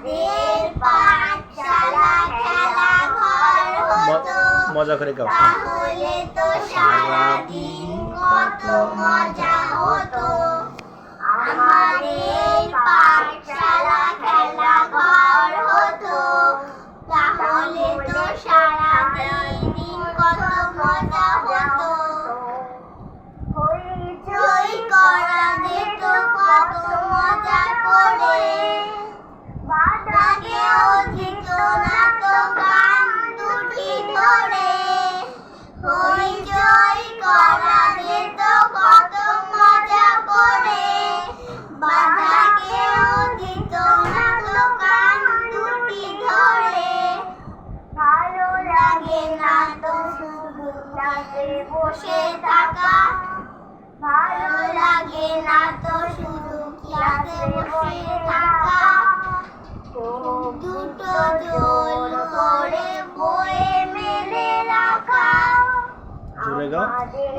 আমাদের পাঠশালা খেলাঘর হতো, মজা করে গাও। তাহলে তো সারাদিন কত মজা হতো। আমাদের পাঠশালা খেলাঘর হতো, তাহলে তো সারাদিন কত মজা হতো। হইচই করা যেত কত মজা করে, বাধা কেউ দিত না তো কান দুটি ধরে। হইচই করা যেত কত মজা করে, বাধা কেউ দিত না তো কান দুটি ধরে। ভালো লাগে না তো শুধু ক্লাসে বসে থাকা, ভালো লাগে না তো শুধু ক্লাসে বসে থাকা। দুটো জোর করে বইয়ে মেলে রাখা, জোরে গাও। আমাদের